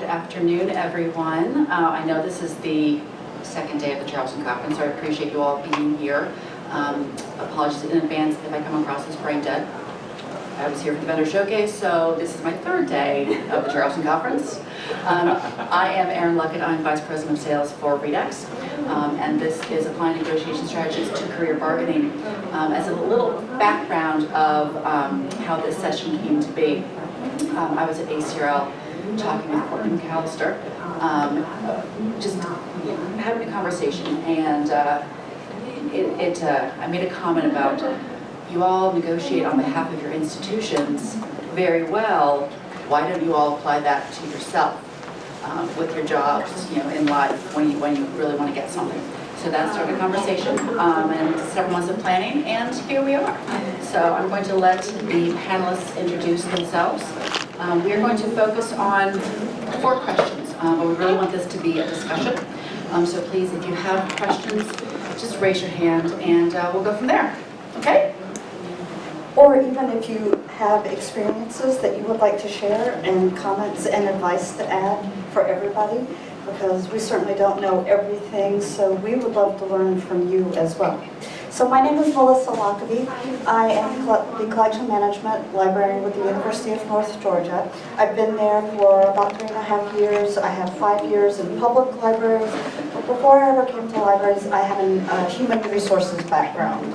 afternoon, everyone. I know this is the second day of the Charleston Conference, so I appreciate you all being here. Apologies in advance if I come across as brain dead. I was here for the vendor showcase, so this is my third day of the Charleston Conference. I am Erin Luckett. I'm Vice President of Sales for Redex, and this is Applying Negotiation Strategies to Career Bargaining. As a little background of how this session came to be, I was at ACRL talking with Courtney McAllister, just having a conversation, and I made a comment about you all negotiate on behalf of your institutions very well. Why don't you all apply that to yourself with your jobs, in life when you really want to get something? So that started a conversation, and several months of planning, and here we are. So I'm going to let the panelists introduce themselves. We are going to focus on 4 questions, but we really want this to be a discussion. So please, if you have questions, just raise your hand, and we'll go from there. Okay? Or even if you have experiences that you would like to share and comments and advice to add for everybody, because we certainly don't know everything, so we would love to learn from you as well. So my name is Melissa Lockaby. I am the Collection Management Librarian with the University of North Georgia. I've been there for about 3.5 years. I have 5 years in public libraries. But before I ever came to libraries, I have a human resources background.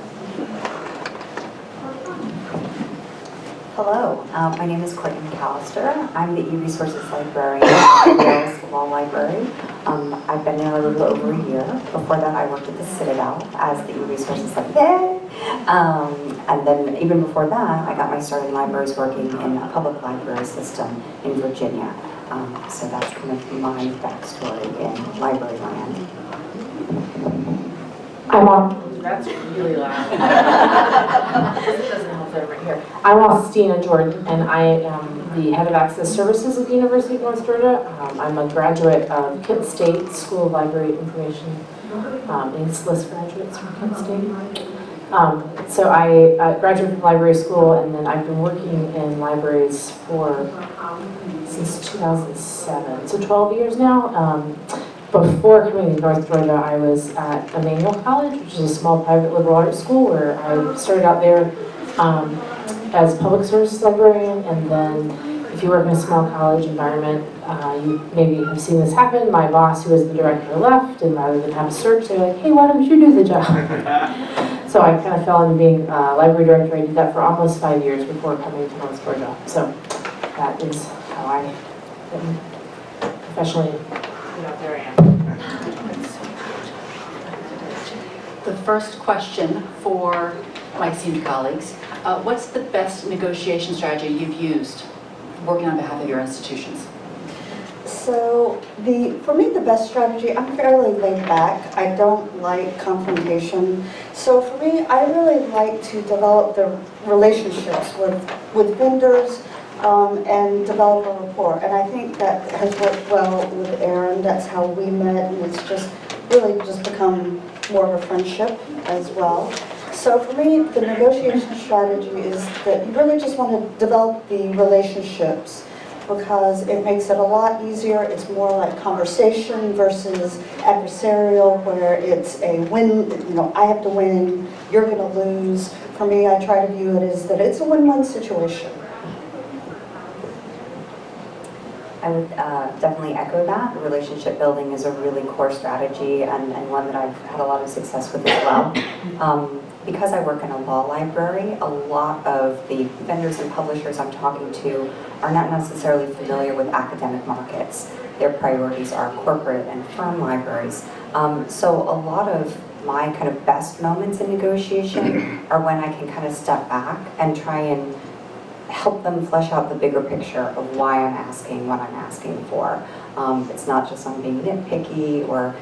Hello, my name is Courtney McAllister. I'm the e-resources librarian at the Yale Law Library. I've been there a little over a year. Before that, I worked at the Citadel as the e-resources librarian. And then even before that, I got my start in libraries working in a public library system in Virginia. So that's kind of my backstory in library land. That's really loud. It doesn't help over here. I'm Austina Jordan, and I am the head of access services at the University of North Georgia. I'm a graduate of Kent State School of Library Information, English graduates from Kent State. So I graduated from library school, and then I've been working in libraries since 2007, so 12 years now. Before coming to North Georgia, I was at Emmanuel College, which is a small private liberal arts school, where I started out there as public services librarian. And then if you work in a small college environment, you maybe have seen this happen. My boss, who was the director, left, and rather than have a search, they were like, hey, why don't you do the job? So I kind of fell into being a library director. I did that for almost 5 years before coming to North Georgia. So that is how I professionally there I am. The first question for my esteemed colleagues, what's the best negotiation strategy you've used working on behalf of your institutions? So for me, the best strategy, I'm fairly laid back. I don't like confrontation. So for me, I really like to develop the relationships with vendors, and develop a rapport. And I think that has worked well with Erin. That's how we met, and it's just really just become more of a friendship as well. So for me, the negotiation strategy is that you really just want to develop the relationships, because it makes it a lot easier. It's more like conversation versus adversarial, where it's a win, I have to win, you're going to lose. For me, I try to view it as that it's a win-win situation. I would definitely echo that. Relationship building is a really core strategy, and one that I've had a lot of success with as well. Because I work in a law library, a lot of the vendors and publishers I'm talking to are not necessarily familiar with academic markets. Their priorities are corporate and firm libraries. So a lot of my kind of best moments in negotiation are when I can kind of step back and try and help them flesh out the bigger picture of why I'm asking what I'm asking for. It's not just I'm being nitpicky, or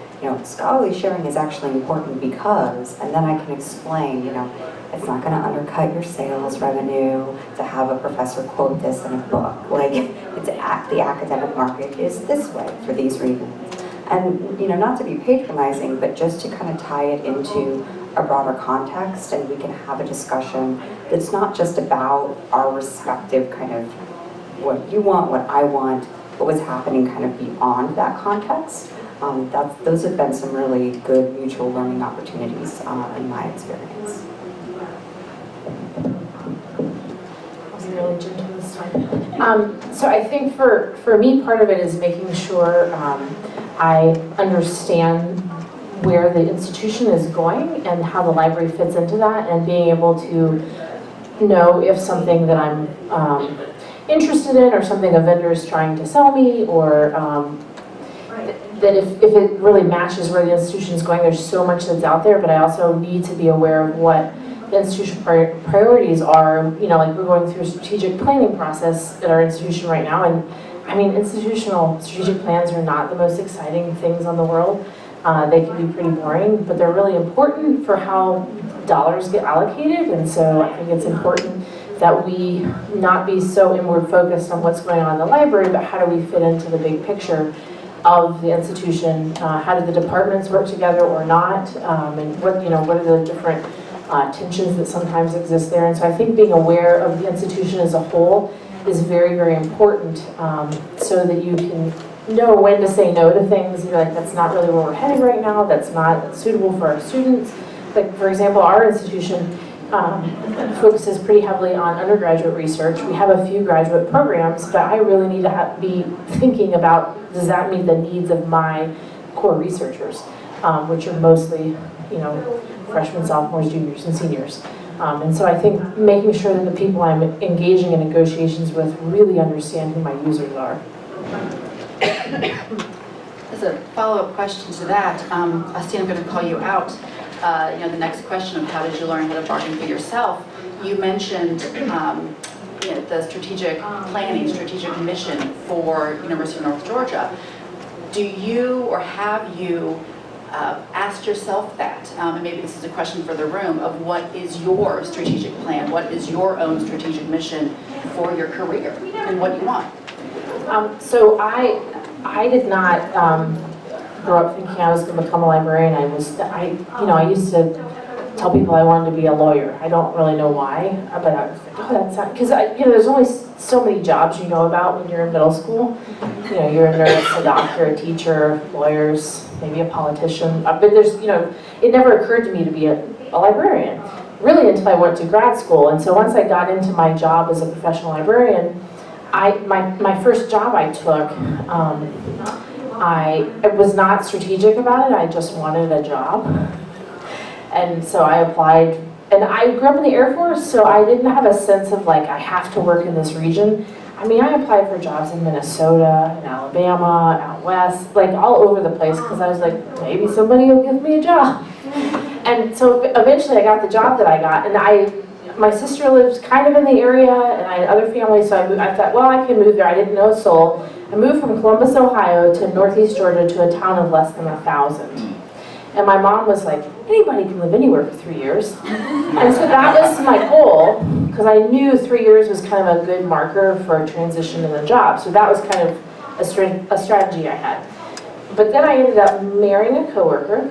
scholarly sharing is actually important because, and then I can explain, it's not going to undercut your sales revenue to have a professor quote this in a book. Like, the academic market is this way for these reasons. And not to be patronizing, but just to kind of tie it into a broader context, and we can have a discussion that's not just about our respective kind of what you want, what I want, what was happening kind of beyond that context. Those have been some really good mutual learning opportunities in my experience. Really gentle this time. So I think for me, part of it is making sure I understand where the institution is going and how the library fits into that, and being able to know if something that I'm interested in, or something a vendor is trying to sell me, or that if it really matches where the institution is going. There's so much that's out there, but I also need to be aware of what the institution priorities are. You know, like we're going through a strategic planning process at our institution right now, and I mean, institutional strategic plans are not the most exciting things on the world. They can be pretty boring, but they're really important for how dollars get allocated, and so I think it's important that we not be so inward focused on what's going on in the library, but how do we fit into the big picture of the institution? How do the departments work together or not? And what are the different tensions that sometimes exist there? And so I think being aware of the institution as a whole is very, very important, so that you can know when to say no to things. You're like, that's not really where we're headed right now. That's not suitable for our students. Like, for example, our institution focuses pretty heavily on undergraduate research. We have a few graduate programs, but I really need to be thinking about, does that meet the needs of my core researchers, which are mostly, freshmen, sophomores, juniors, and seniors. And so I think making sure that the people I'm engaging in negotiations with really understand who my users are. As a follow-up question to that, Austin, I'm going to call you out. The next question of how did you learn how to bargain for yourself? You mentioned the strategic planning, strategic mission for University of North Georgia. Do you or have you asked yourself that, and maybe this is a question for the room, of what is your strategic plan? What is your own strategic mission for your career and what you want? So I did not grow up thinking I was going to become a librarian. I used to tell people I wanted to be a lawyer. I don't really know why, but I was like, oh, that's not, because there's only so many jobs you know about when you're in middle school. You're a nurse, a doctor, a teacher, lawyers, maybe a politician. But there's, it never occurred to me to be a librarian, really, until I went to grad school. And so once I got into my job as a professional librarian, my first job I took, I was not strategic about it. I just wanted a job. And so I applied, and I grew up in the Air Force, so I didn't have a sense of like, I have to work in this region. I mean, I applied for jobs in Minnesota, in Alabama, out west, like all over the place, because I was like, maybe somebody will give me a job. And so eventually I got the job that I got, and my sister lived kind of in the area, and I had other family, so I thought, well, I can move there. I didn't know a soul. I moved from Columbus, Ohio to Northeast Georgia to a town of less than 1,000. And my mom was like, anybody can live anywhere for 3 years. And so that was my goal, because I knew 3 years was kind of a good marker for a transition in the job. So that was kind of a strategy I had. But then I ended up marrying a coworker,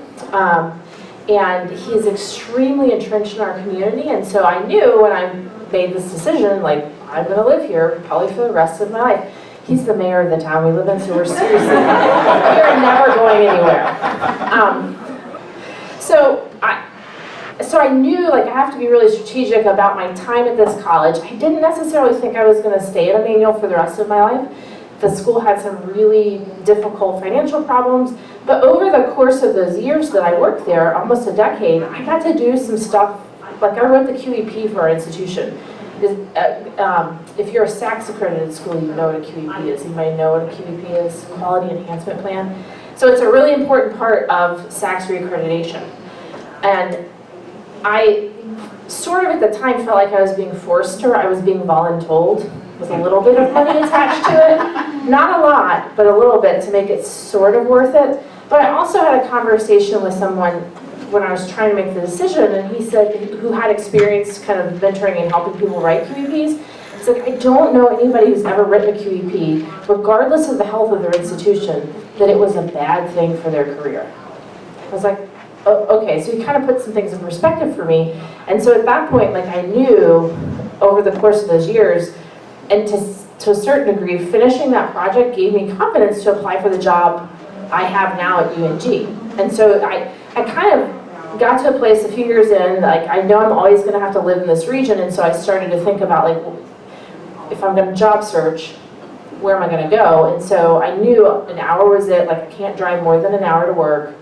and he's extremely entrenched in our community. And so I knew when I made this decision, like, I'm going to live here probably for the rest of my life. He's the mayor of the town we live in, so we're seriously, we're never going anywhere. So I knew, like, I have to be really strategic about my time at this college. I didn't necessarily think I was going to stay at Emmanuel for the rest of my life. The school had some really difficult financial problems, but over the course of those years that I worked there, almost a decade, I got to do some stuff, like I wrote the QEP for our institution. If you're a SACS accredited school, you know what a QEP is. You might know what a QEP is, Quality Enhancement Plan. So it's a really important part of SACS reaccreditation. And I sort of at the time felt like I was being forced to, or I was being voluntold with a little bit of money attached to it. Not a lot, but a little bit to make it sort of worth it. But I also had a conversation with someone when I was trying to make the decision, and he said, who had experience kind of mentoring and helping people write QEPs, he said, I don't know anybody who's ever written a QEP, regardless of the health of their institution, that it was a bad thing for their career. I was like, oh, okay, so he kind of put some things in perspective for me. And so at that point, like, I knew over the course of those years, and to a certain degree, finishing that project gave me confidence to apply for the job I have now at UNG. And so I kind of got to a place a few years in, like I know I'm always going to have to live in this region, and so I started to think about like, if I'm going to job search, where am I going to go? And so I knew an hour was it, like I can't drive more than an hour to work.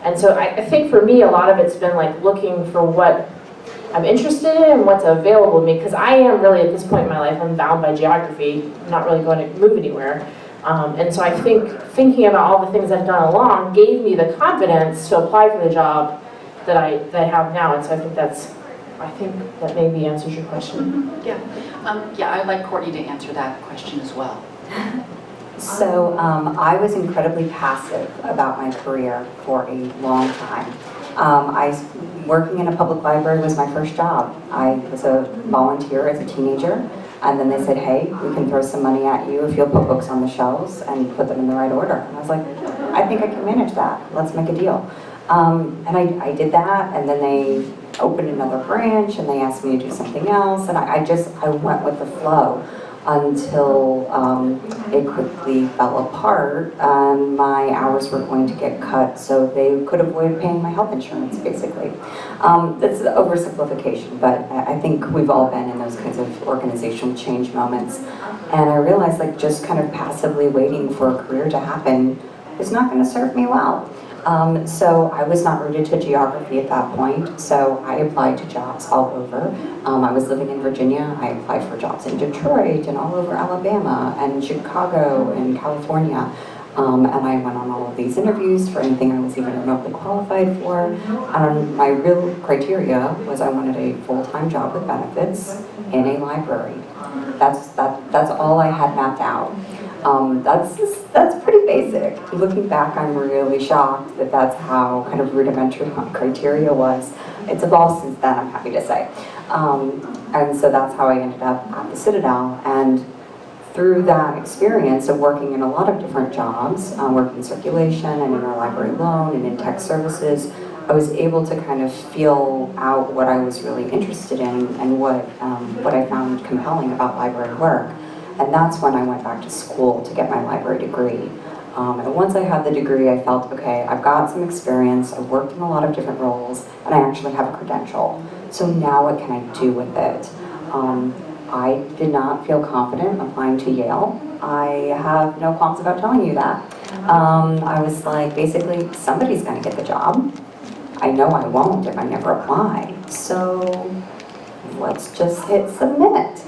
And so I think for me, a lot of it's been like looking for what I'm interested in and what's available to me, because I am really at this point in my life, I'm bound by geography, I'm not really going to move anywhere. And so I think thinking about all the things I've done along gave me the confidence to apply for the job that I have now. And so I think that maybe answers your question. Yeah, I'd like Courtney to answer that question as well. So I was incredibly passive about my career for a long time. Working in a public library was my first job. I was a volunteer as a teenager, and then they said, hey, we can throw some money at you if you'll put books on the shelves and put them in the right order. And I was like, I think I can manage that. Let's make a deal. And I did that, and then they opened another branch, and they asked me to do something else, and I went with the flow until it quickly fell apart, and my hours were going to get cut so they could avoid paying my health insurance, basically. That's an oversimplification, but I think we've all been in those kinds of organizational change moments. And I realized like just kind of passively waiting for a career to happen is not going to serve me well. So I was not rooted to geography at that point, so I applied to jobs all over. I was living in Virginia. I applied for jobs in Detroit and all over Alabama and Chicago and California. And I went on all of these interviews for anything I was even remotely qualified for. And my real criteria was I wanted a full-time job with benefits in a library. That's all I had mapped out. That's pretty basic. Looking back, I'm really shocked that that's how kind of rudimentary my criteria was. It's evolved since then, I'm happy to say. And so that's how I ended up at the Citadel. And through that experience of working in a lot of different jobs, working in circulation and interlibrary loan and in tech services, I was able to kind of feel out what I was really interested in and what I found compelling about library work. And that's when I went back to school to get my library degree. And once I had the degree, I felt, okay, I've got some experience, I've worked in a lot of different roles, and I actually have a credential. So now what can I do with it? I did not feel confident applying to Yale. I have no qualms about telling you that. I was like, basically, somebody's gonna get the job. I know I won't if I never apply. So let's just hit submit.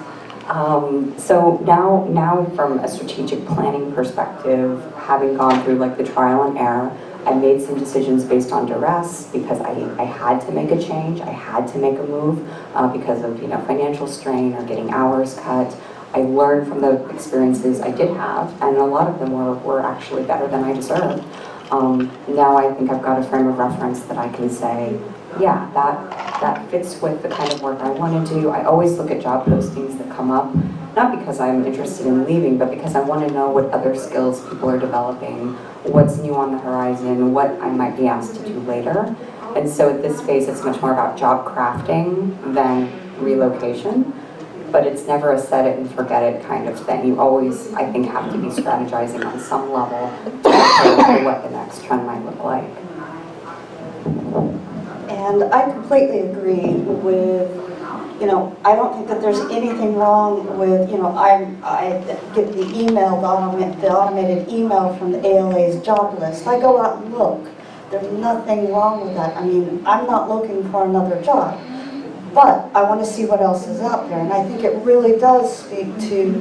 So now from a strategic planning perspective, having gone through like the trial and error, I made some decisions based on duress because I had to make a change, I had to make a move because of financial strain or getting hours cut. I learned from the experiences I did have, and a lot of them were actually better than I deserved. Now I think I've got a frame of reference that I can say, yeah, that fits with the kind of work I want to do. I always look at job postings that come up, not because I'm interested in leaving, but because I want to know what other skills people are developing, what's new on the horizon, what I might be asked to do later. And so at this phase, it's much more about job crafting than relocation, but it's never a set it and forget it kind of thing. You always, I think, have to be strategizing on some level to prepare for what the next trend might look like. And I completely agree with, I don't think that there's anything wrong with, I get the email, the automated email from the ALA's job list. I go out and look. There's nothing wrong with that. I mean, I'm not looking for another job, but I want to see what else is out there. And I think it really does speak to,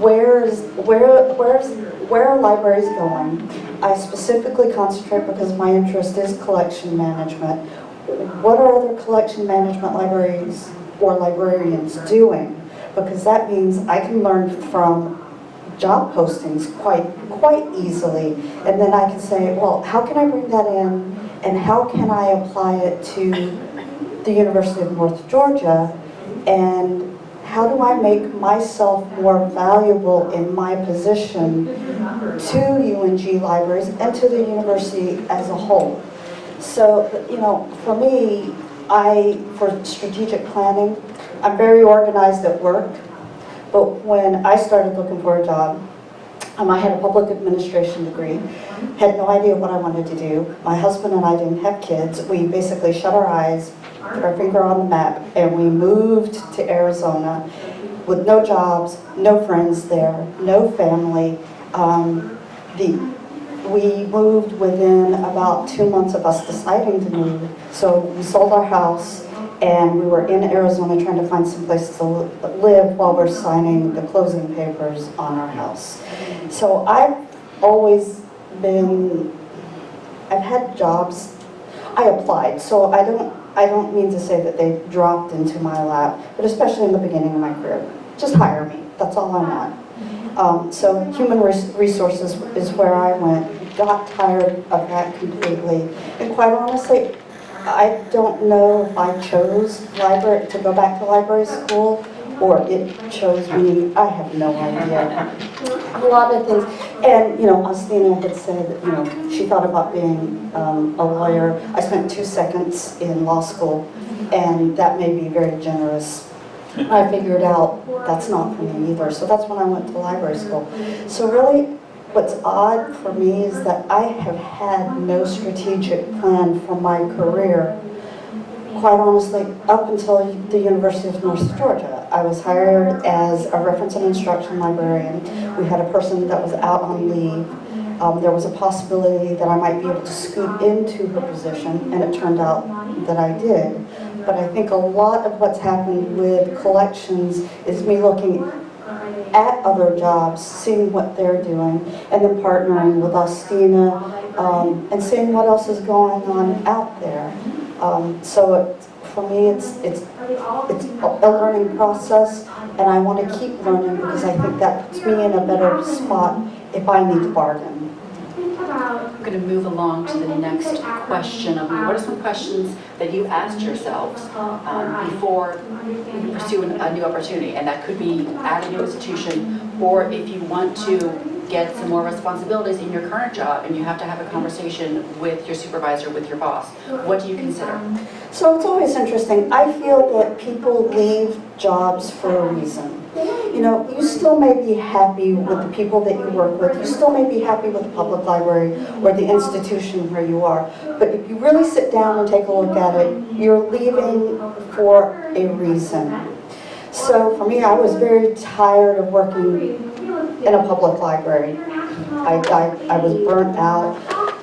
where are libraries going? I specifically concentrate because my interest is collection management. What are other collection management libraries or librarians doing? Because that means I can learn from job postings quite easily, and then I can say, well, how can I bring that in, and how can I apply it to the University of North Georgia, and how do I make myself more valuable in my position to UNG libraries and to the university as a whole? So, for me, for strategic planning, I'm very organized at work, But when I started looking for a job, I had a public administration degree, had no idea what I wanted to do. My husband and I didn't have kids. We basically shut our eyes, put our finger on the map, and we moved to Arizona with no jobs, no friends there, no family. We moved within about 2 months of us deciding to move. So we sold our house and we were in Arizona trying to find some place to live while we're signing the closing papers on our house. So I've always been, I've had jobs, I applied, so I don't mean to say that they dropped into my lap, but especially in the beginning of my career, just hire me, that's all I want. So human resources is where I went, got tired of that completely, and quite honestly, I don't know if I chose to go back to library school or it chose me. I have no idea. A lot of things. And, Austina had said that, she thought about being a lawyer. I spent 2 seconds in law school, and that made me very generous. I figured out that's not for me either. So that's when I went to library school. So really, what's odd for me is that I have had no strategic plan for my career, quite honestly, up until the University of North Georgia. I was hired as a reference and instruction librarian. We had a person that was out on leave. There was a possibility that I might be able to scoot into her position, and it turned out that I did. But I think a lot of what's happened with collections is me looking at other jobs, seeing what they're doing, and then partnering with Austina and seeing what else is going on out there. So for me, it's a learning process, and I want to keep learning because I think that puts me in a better spot if I need to bargain. I'm going to move along to the next question of what are some questions that you asked yourselves before you pursue a new opportunity? And that could be at a new institution, or if you want to get some more responsibilities in your current job and you have to have a conversation with your supervisor, with your boss. What do you consider? So it's always interesting. I feel that people leave jobs for a reason. You still may be happy with the people that you work with. You still may be happy with the public library or the institution where you are. But if you really sit down and take a look at it, you're leaving for a reason. So for me, I was very tired of working in a public library. I was burnt out,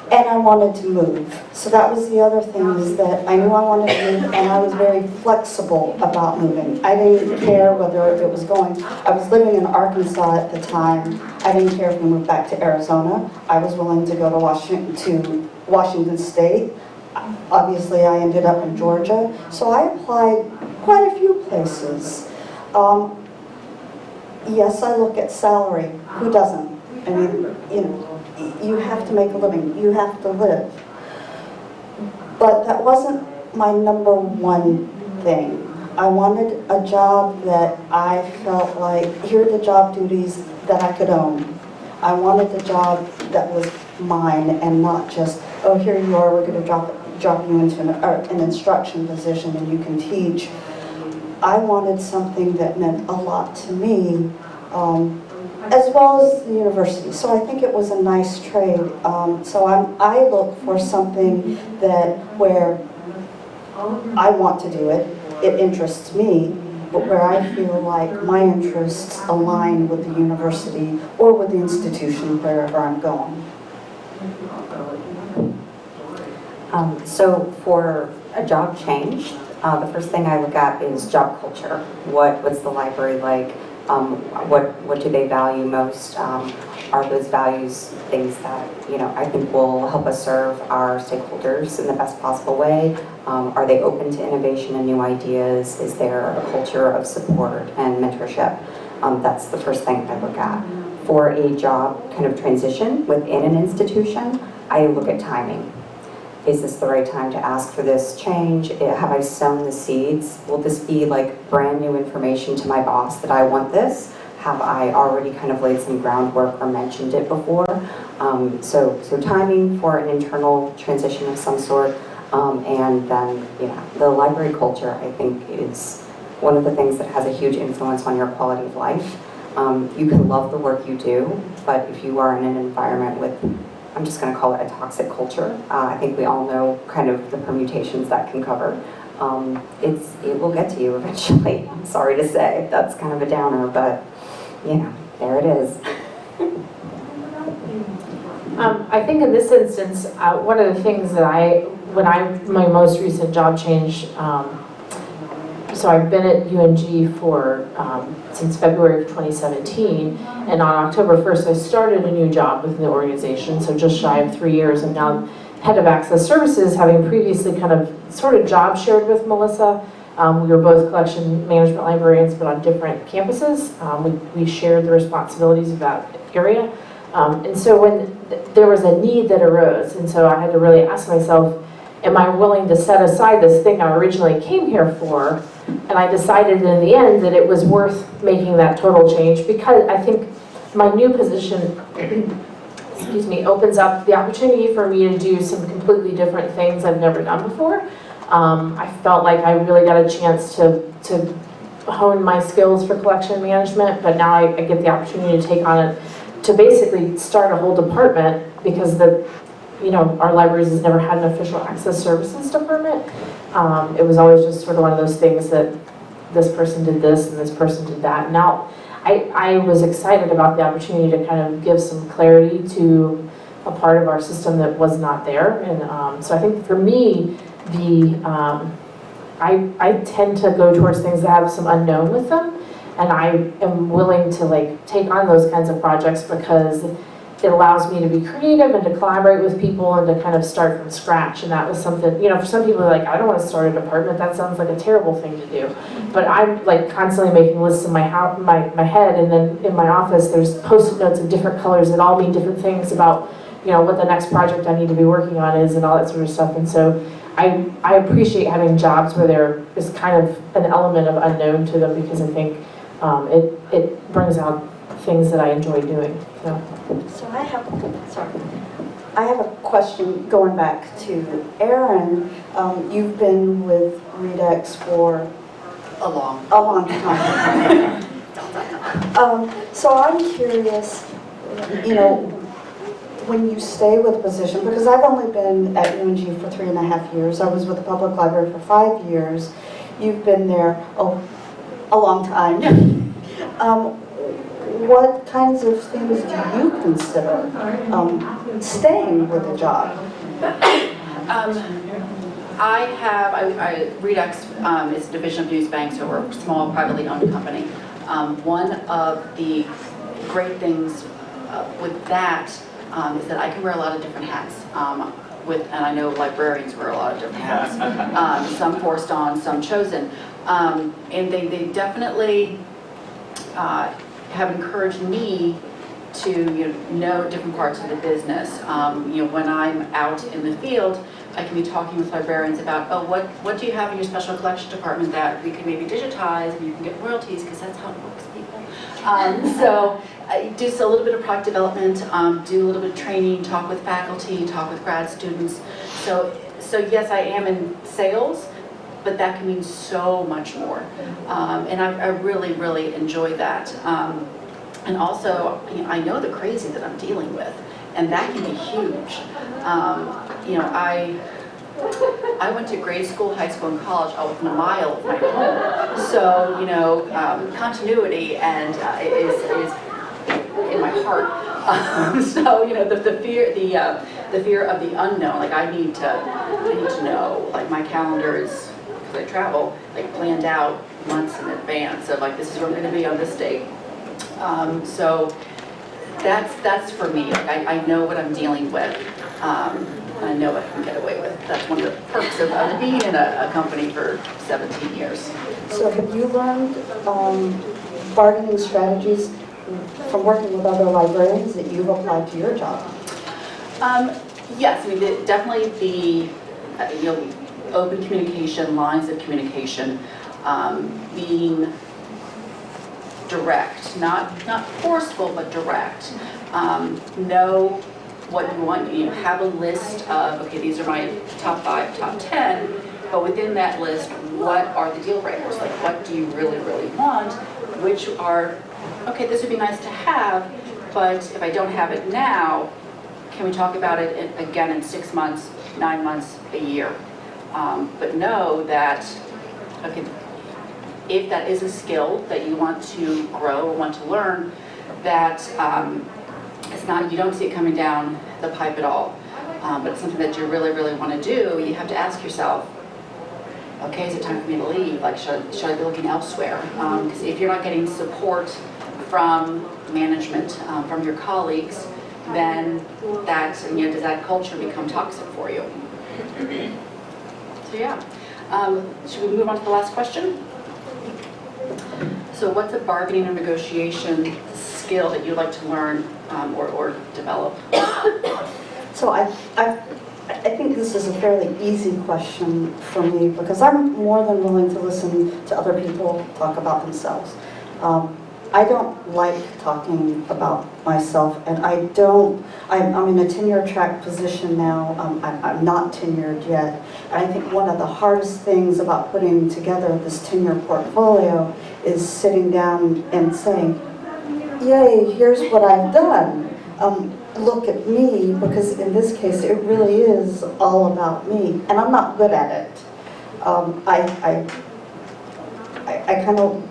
and I wanted to move. So that was the other thing, is that I knew I wanted to move, and I was very flexible about moving. I didn't care whether it was going. I was living in Arkansas at the time. I didn't care if we moved back to Arizona. I was willing to go to Washington State. Obviously, I ended up in Georgia. So I applied quite a few places. Yes, I look at salary. Who doesn't? I mean, you have to make a living. You have to live. But that wasn't my number one thing. I wanted a job that I felt like, here are the job duties that I could own. I wanted the job that was mine and not just, oh, here you are, we're going to drop you into an instruction position and you can teach. I wanted something that meant a lot to me, as well as the university. So I think it was a nice trade. I look for something where I want to do it, it interests me, but where I feel like my interests align with the university or with the institution wherever I'm going. So for a job change, the first thing I look at is job culture. What's the library like? What do they value most? Are those values things that I think will help us serve our stakeholders in the best possible way? Are they open to innovation and new ideas? Is there a culture of support and mentorship? That's the first thing I look at. For a job kind of transition within an institution, I look at timing. Is this the right time to ask for this change? Have I sown the seeds? Will this be like brand new information to my boss that I want this? Have I already kind of laid some groundwork or mentioned it before? So timing for an internal transition of some sort. And then, the library culture, I think, is one of the things that has a huge influence on your quality of life. You can love the work you do, but if you are in an environment with, I'm just going to call it a toxic culture, I think we all know kind of the permutations that can cover. It will get to you eventually. I'm sorry to say, that's kind of a downer, but you know, there it is. I think in this instance, one of the things that my most recent job change, so I've been at UNG for, since February of 2017, and on October 1st I started a new job within the organization, so just shy of 3 years. I'm now head of access services, having previously kind of sort of job shared with Melissa. We were both collection management librarians, but on different campuses. We shared the responsibilities of that area. And so when there was a need that arose, and so I had to really ask myself, am I willing to set aside this thing I originally came here for? And I decided in the end that it was worth making that total change, because I think my new position excuse me, opens up the opportunity for me to do some completely different things I've never done before. I felt like I really got a chance to hone my skills for collection management, but now I get the opportunity to take on it, to basically start a whole department, because our libraries has never had an official access services department. It was always just sort of one of those things that this person did this and this person did that. Now, I was excited about the opportunity to kind of give some clarity to a part of our system that was not there. And so I think for me, I tend to go towards things that have some unknown with them. And I am willing to take on those kinds of projects because it allows me to be creative and to collaborate with people and to kind of start from scratch. And that was something, for some people are like, I don't want to start a department. That sounds like a terrible thing to do. But I'm constantly making lists in my head, and then in my office there's post-it notes of different colors that all mean different things about what the next project I need to be working on is and all that sort of stuff. And so I appreciate having jobs where there is kind of an element of unknown to them, because I think it brings out things that I enjoy doing. So I have a question going back to Erin. You've been with Redex for A long. a long time. So I'm curious, when you stay with a position, because I've only been at UNG for 3.5 years. I was with the public library for 5 years. You've been there a long time. What kinds of things do you consider staying with a job? Redex is a division of News Bank, so we're a small privately owned company. One of the great things with that is that I can wear a lot of different hats. And I know librarians wear a lot of different hats. Some forced on, some chosen. And they definitely have encouraged me to know different parts of the business. When I'm out in the field, I can be talking with librarians about, what do you have in your special collection department that we can maybe digitize and you can get royalties, because that's how it works, people. So I do a little bit of product development, do a little bit of training, talk with faculty, talk with grad students. So yes, I am in sales, but that can mean so much more. And I really, really enjoy that. And also, I know the crazy that I'm dealing with, and that can be huge. I went to grade school, high school, and college all within a mile of my home. So, continuity and is in my heart. So, the fear of the unknown. I need to know. My calendar is, because I travel, planned out months in advance. So this is where I'm going to be on this date. So that's for me. I know what I'm dealing with. I know what I can get away with. That's one of the perks of being in a company for 17 years. So have you learned bargaining strategies from working with other librarians that you've applied to your job? Yes, definitely the open communication, lines of communication, being direct, not forceful, but direct. Know what you want. Have a list of, okay, these are my top 5, top 10, but within that list, what are the deal breakers? Like, what do you really, really want? Which are, okay, this would be nice to have, but if I don't have it now, can we talk about it again in 6 months, 9 months, a year? But know that, okay, if that is a skill that you want to grow or want to learn, that it's not, you don't see it coming down the pipe at all. But it's something that you really, really want to do. You have to ask yourself, okay, is it time for me to leave? Like, should I be looking elsewhere? Because if you're not getting support from management, from your colleagues, then that, does that culture become toxic for you? So yeah, should we move on to the last question? So what's a bargaining or negotiation skill that you'd like to learn or develop? So I think this is a fairly easy question for me because I'm more than willing to listen to other people talk about themselves. I don't like talking about myself, and I'm in a tenure track position now. I'm not tenured yet. And I think one of the hardest things about putting together this tenure portfolio is sitting down and saying, yay, here's what I've done. Look at me, because in this case, it really is all about me, and I'm not good at it. I kind of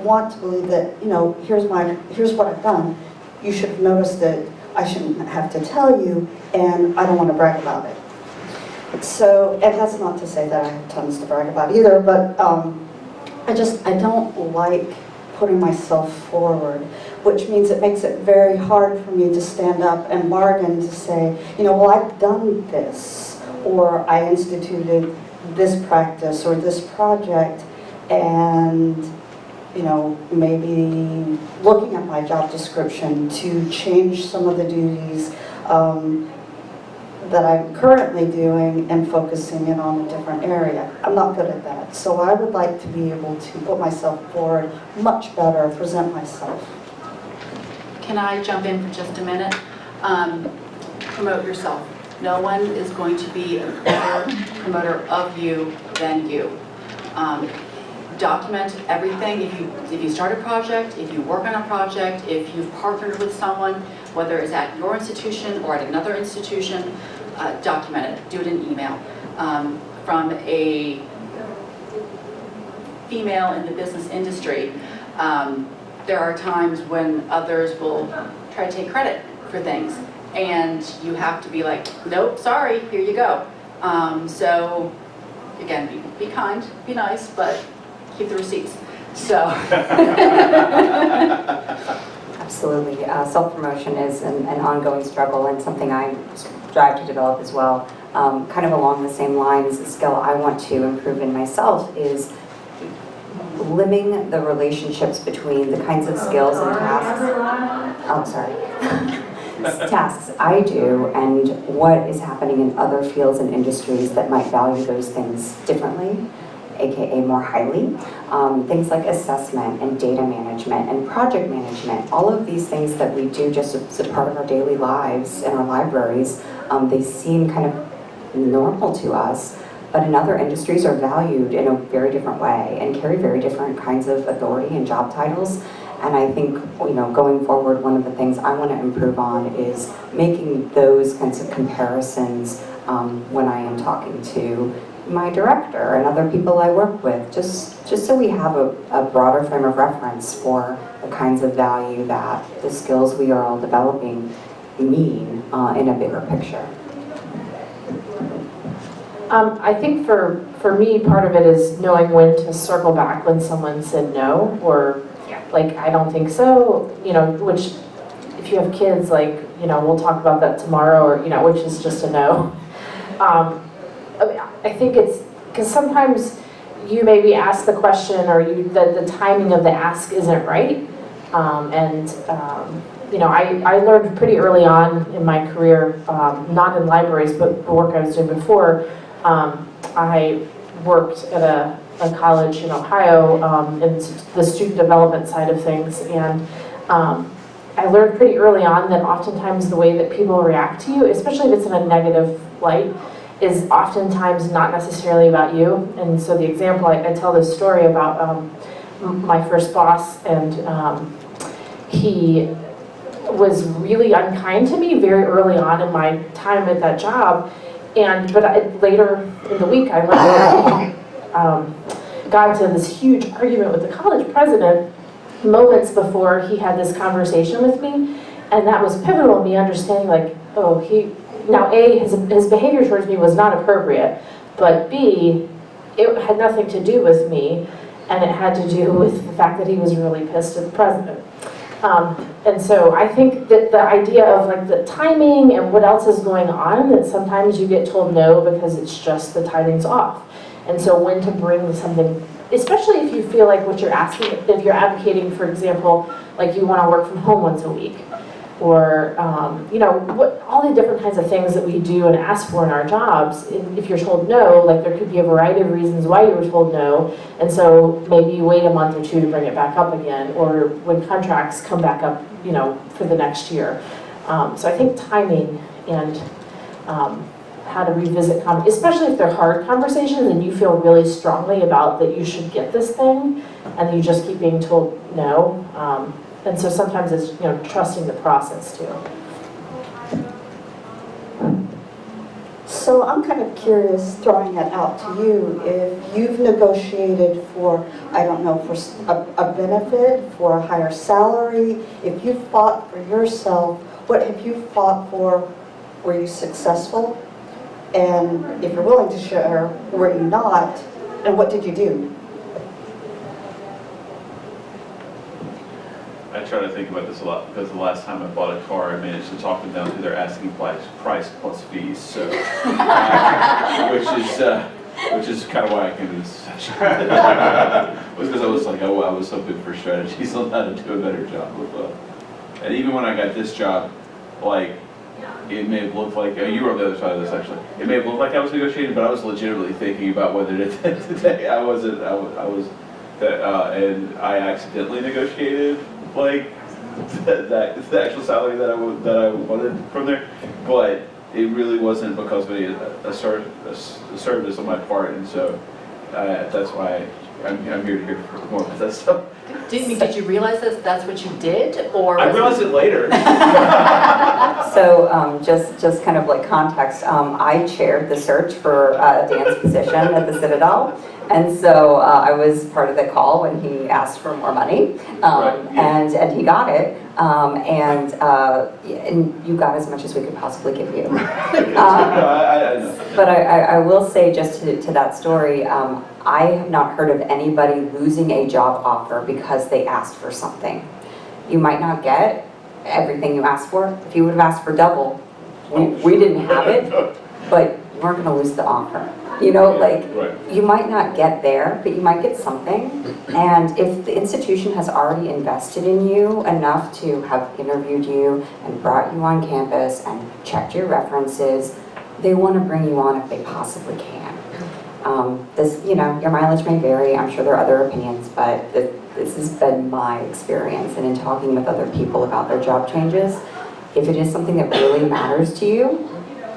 want to believe that, here's what I've done. You should have noticed that I shouldn't have to tell you, and I don't want to brag about it. So, and that's not to say that I have tons to brag about either, but I don't like putting myself forward, which means it makes it very hard for me to stand up and bargain to say, well, I've done this, or I instituted this practice or this project, and maybe looking at my job description to change some of the duties that I'm currently doing and focusing in on a different area. I'm not good at that. So I would like to be able to put myself forward much better, present myself. Can I jump in for just a minute? Promote yourself. No one is going to be a better promoter of you than you. Document everything. If you start a project, if you work on a project, if you've partnered with someone, whether it's at your institution or at another institution, document it. Do it in email. From a female in the business industry, there are times when others will try to take credit for things, and you have to be like, nope, sorry, here you go. So again, be kind, be nice, but keep the receipts. So. Absolutely. Self-promotion is an ongoing struggle and something I strive to develop as well. Kind of along the same lines, the skill I want to improve in myself is limiting the relationships between the kinds of skills and tasks I do and what is happening in other fields and industries that might value those things differently, aka more highly. Things like assessment and data management and project management, all of these things that we do just as a part of our daily lives in our libraries, they seem kind of normal to us, but in other industries are valued in a very different way and carry very different kinds of authority and job titles. And I think, going forward, one of the things I want to improve on is making those kinds of comparisons when I am talking to my director and other people I work with, just so we have a broader frame of reference for the kinds of value that the skills we are all developing mean in a bigger picture. I think for me, part of it is knowing when to circle back when someone said no, or like, I don't think so, which if you have kids, like, we'll talk about that tomorrow, or, which is just a no. I think it's, because sometimes you maybe ask the question, or the timing of the ask isn't right. I learned pretty early on in my career, not in libraries, but the work I was doing before. I worked at a college in Ohio in the student development side of things, and I learned pretty early on that oftentimes the way that people react to you, especially if it's in a negative light, is oftentimes not necessarily about you. And so the example, I tell this story about my first boss, and he was really unkind to me very early on in my time at that job. But later in the week, I went got into this huge argument with the college president moments before he had this conversation with me. And that was pivotal in me understanding, like, oh, now A, his behavior towards me was not appropriate, but B, it had nothing to do with me, and it had to do with the fact that he was really pissed at the president. And so I think that the idea of like the timing and what else is going on, that sometimes you get told no because it's just the timing's off. And so when to bring something, especially if you feel like what you're asking, if you're advocating, for example, like you want to work from home once a week, or all the different kinds of things that we do and ask for in our jobs. If you're told no, like there could be a variety of reasons why you were told no, and so maybe you wait a month or two to bring it back up again, or when contracts come back up, for the next year. So I think timing and how to revisit, especially if they're hard conversations and you feel really strongly about that you should get this thing, and you just keep being told no. And so sometimes it's, trusting the process too. So I'm kind of curious, throwing it out to you, if you've negotiated for, I don't know, for a benefit, for a higher salary, if you fought for yourself, what have you fought for? Were you successful? And if you're willing to share, were you not? And what did you do? I try to think about this a lot because the last time I bought a car, I managed to talk them down to their asking price plus fees. So, which is kind of why I came to this session. Was because I was like, oh, I was hoping for strategies on how to do a better job with. And even when I got this job, like it may have looked like you were on the other side of this actually. It may have looked like I was negotiating, but I was legitimately thinking about whether today I was, and I accidentally negotiated like the actual salary that I wanted from there, but it really wasn't because of any assertiveness on my part, and so that's why I'm here to hear more about that stuff. Did you realize that's what you did, or I realized it later. So just kind of like context, I chaired the search for Dan's position at the Citadel. And so I was part of the call when he asked for more money, Right, yeah. and he got it, and you got as much as we could possibly give you. I know. But I will say, just to that story, I have not heard of anybody losing a job offer because they asked for something. You might not get everything you asked for. If you would have asked for double, we didn't have it, but you weren't going to lose the offer. Right. You might not get there, but you might get something. And if the institution has already invested in you enough to have interviewed you and brought you on campus and checked your references, they want to bring you on if they possibly can. Your mileage may vary. I'm sure there are other opinions, but this has been my experience. And in talking with other people about their job changes, if it is something that really matters to you,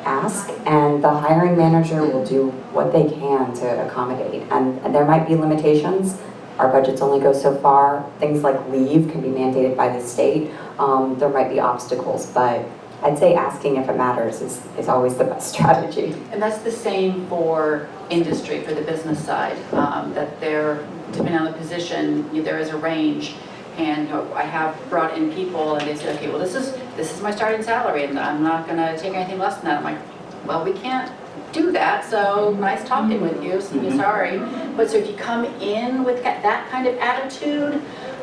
ask, and the hiring manager will do what they can to accommodate. And there might be limitations. Our budgets only go so far. Things like leave can be mandated by the state. There might be obstacles, but I'd say asking if it matters is always the best strategy. And that's the same for industry, for the business side, that they're, depending on the position, there is a range. And I have brought in people and they say, okay, well this is my starting salary and I'm not going to take anything less than that. I'm like, well, we can't do that, so nice talking with you, sorry. But so if you come in with that kind of attitude,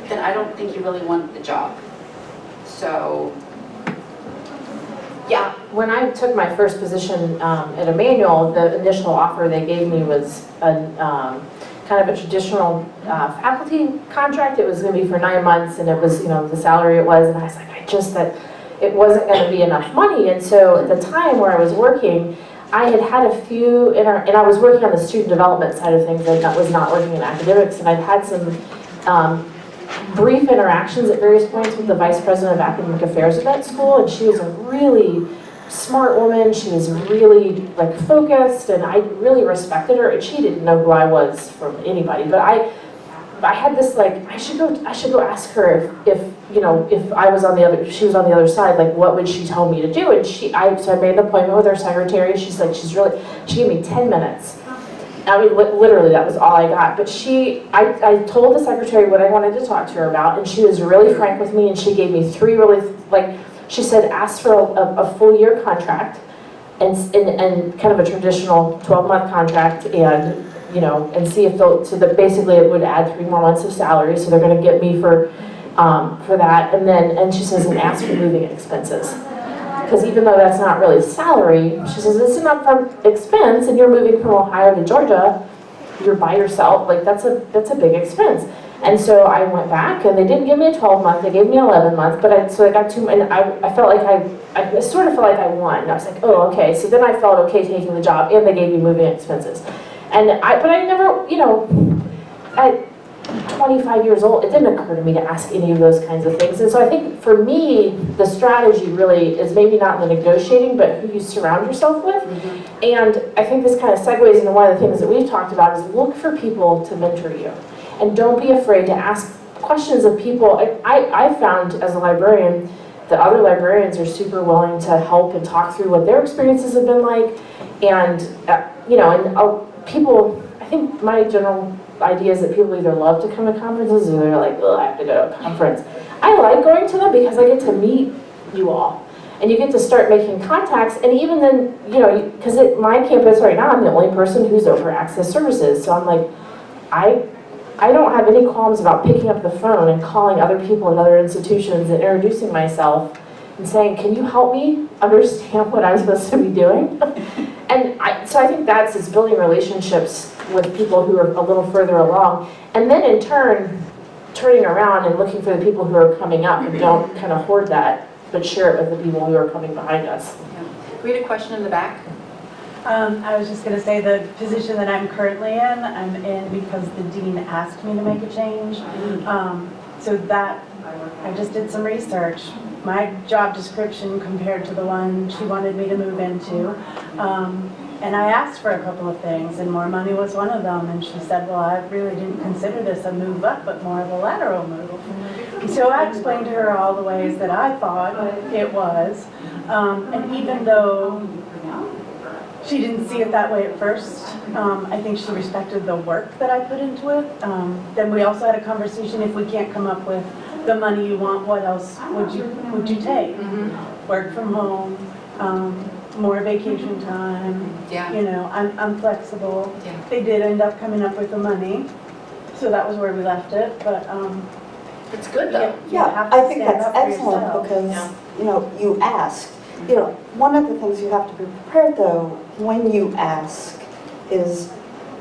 then I don't think you really want the job. So, yeah. When I took my first position at Emmanuel, the initial offer they gave me was kind of a traditional faculty contract. It was going to be for 9 months, and it was, the salary it was, and I was like, that it wasn't going to be enough money. And so at the time where I was working, I had a few, and I was working on the student development side of things. I was not working in academics, and I'd had some brief interactions at various points with the vice president of academic affairs at that school, and she was a really smart woman. She was really like focused, and I really respected her. And she didn't know who I was from anybody, but I had this like I should go ask her if you know if I was on the other if she was on the other side, like what would she tell me to do? And so I made an appointment with her secretary. She gave me 10 minutes. I mean, literally, that was all I got. But I told the secretary what I wanted to talk to her about, and she was really frank with me, and she gave me 3 really, like, she said, ask for a full year contract, and kind of a traditional 12-month contract, and, you know, and see if they'll, so that basically it would add 3 more months of salary, so they're gonna get me for that, and she says, and ask for moving expenses. Because even though that's not really salary, she says, it's an upfront expense, and you're moving from Ohio to Georgia, you're by yourself, like that's a big expense. And so I went back, and they didn't give me a 12-month, they gave me 11 months, but so I got 2, and I felt like I sort of felt like I won. I was like, oh, okay, so then I felt okay taking the job, and they gave me moving expenses. But I never, you know, at 25 years old, it didn't occur to me to ask any of those kinds of things. And so I think for me, the strategy really is maybe not the negotiating, but who you surround yourself with. Mm-hmm. And I think this kind of segues into one of the things that we've talked about is look for people to mentor you. And don't be afraid to ask questions of people. I found as a librarian that other librarians are super willing to help and talk through what their experiences have been like. And, you know, and people, I think my general idea is that people either love to come to conferences or they're like, oh, I have to go to a conference. I like going to them because I get to meet you all. And you get to start making contacts, and even then, you know, because at my campus right now, I'm the only person who's over access services. So I'm like, I don't have any qualms about picking up the phone and calling other people in other institutions and introducing myself and saying, can you help me understand what I'm supposed to be doing? And so I think that's building relationships with people who are a little further along, and then in turn, turning around and looking for the people who are coming up and don't kind of hoard that, but share it with the people who are coming behind us. Yeah. We had a question in the back. I was just going to say the position that I'm currently in, I'm in because the dean asked me to make a change. So that, I just did some research. My job description compared to the one she wanted me to move into. And I asked for a couple of things, and more money was one of them. And she said, well, I really didn't consider this a move up, but more of a lateral move. So I explained to her all the ways that I thought it was. And even though she didn't see it that way at first, I think she respected the work that I put into it. Then we also had a conversation, if we can't come up with the money you want, what else would you take? Mm-hmm. Work from home, more vacation time. Yeah. You know, I'm flexible. Yeah. They did end up coming up with the money, so that was where we left it. But It's good though. Yeah, I think that's excellent because, you know, you asked. You know, one of the things you have to be prepared though, when you ask, is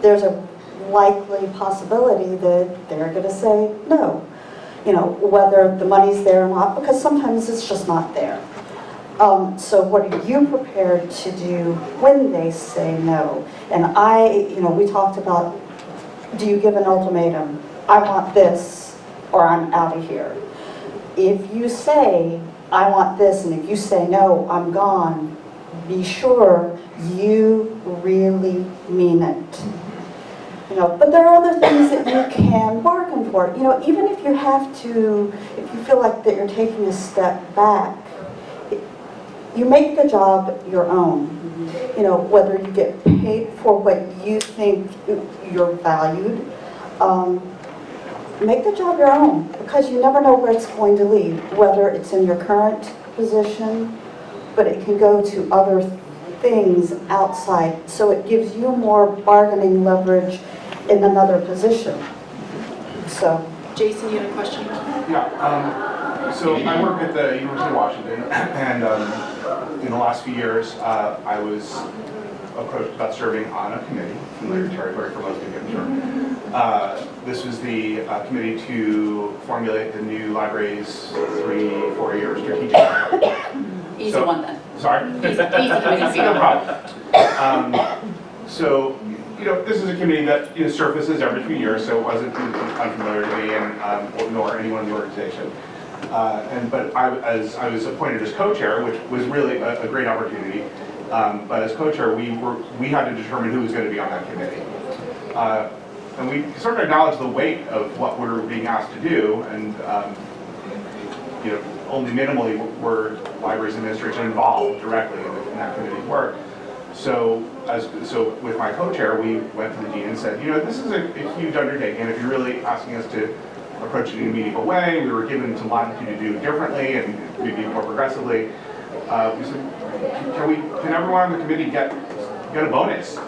there's a likely possibility that they're going to say no. You know, whether the money's there or not, because sometimes it's just not there. So what are you prepared to do when they say no? And you know, we talked about, do you give an ultimatum? I want this or I'm out of here. If you say, I want this, and if you say no, I'm gone, be sure you really mean it. You know, but there are other things that you can bargain for. You know, even if you feel like that you're taking a step back, you make the job your own. You know, whether you get paid for what you think you're valued, make the job your own, because you never know where it's going to lead, whether it's in your current position, but it can go to other things outside, so it gives you more bargaining leverage in another position. So, Jason, you had a question? Yeah, so I work at the University of Washington, and in the last few years, I was approached about serving on a committee, familiar territory for most of you, I'm sure. This was the committee to formulate the new library's 3-4 year strategic plan. Easy one then. Sorry? Easy to No problem. So, you know, this is a committee that surfaces every few years, so it wasn't unfamiliar to me and nor anyone in the organization. But I was appointed as co-chair, which was really a great opportunity. But as co-chair, we had to determine who was going to be on that committee. And we sort of acknowledged the weight of what we're being asked to do, and only minimally were libraries administration involved directly in that committee's work. So with my co-chair, we went to the dean and said, this is a huge undertaking, and if you're really asking us to approach it in a meaningful way, we were given some latitude to do it differently and maybe more progressively. We said, can everyone on the committee get a bonus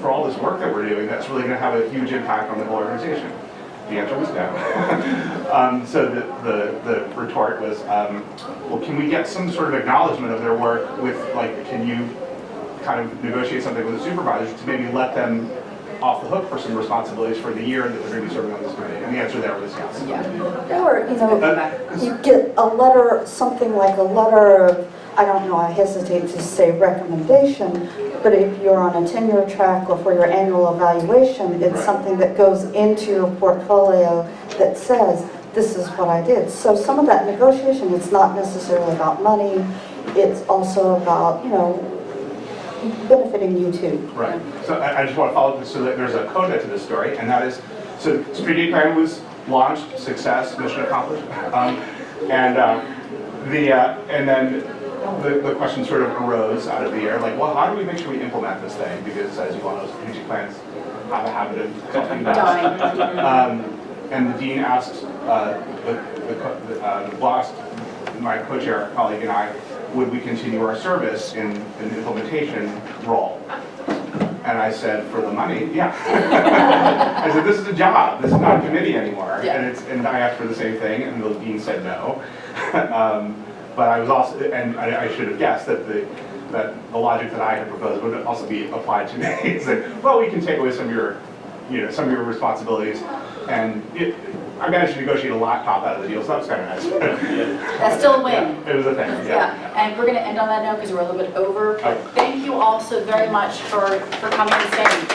for all this work that we're doing that's really going to have a huge impact on the whole organization? The answer was no. So the retort was, well, can we get some sort of acknowledgement of their work with, can you kind of negotiate something with the supervisors to maybe let them off the hook for some responsibilities for the year that they're going to be serving on this committee? And the answer there was yes. Yeah. Or, you get a letter, something like a letter of, I don't know, I hesitate to say recommendation, but if you're on a tenure track or for your annual evaluation, it's something that goes into your portfolio that says, this is what I did. So some of that negotiation, it's not necessarily about money, it's also about, benefiting you too. Right. So I just want to follow this so that there's a coda to this story, and that is, so strategic plan was launched, success, mission accomplished, and then the question sort of arose out of the air, well, how do we make sure we implement this thing? Because as you all know, strategic plans have a habit of talking about. And the dean asked the boss, my co-chair colleague and I, would we continue our service in an implementation role? And I said, for the money, yeah. I said, this is a job, this is not a committee anymore. Yeah. And I asked for the same thing, and the dean said no. But I was also, and I should have guessed that the logic that I had proposed would also be applied to me. It's well, we can take away some of your responsibilities, and I managed to negotiate a laptop out of the deal, so that was kind of nice. That's still a win. Yeah, it was a thing, yeah. And we're going to end on that note because we're a little bit over. But thank you all so very much for coming and staying.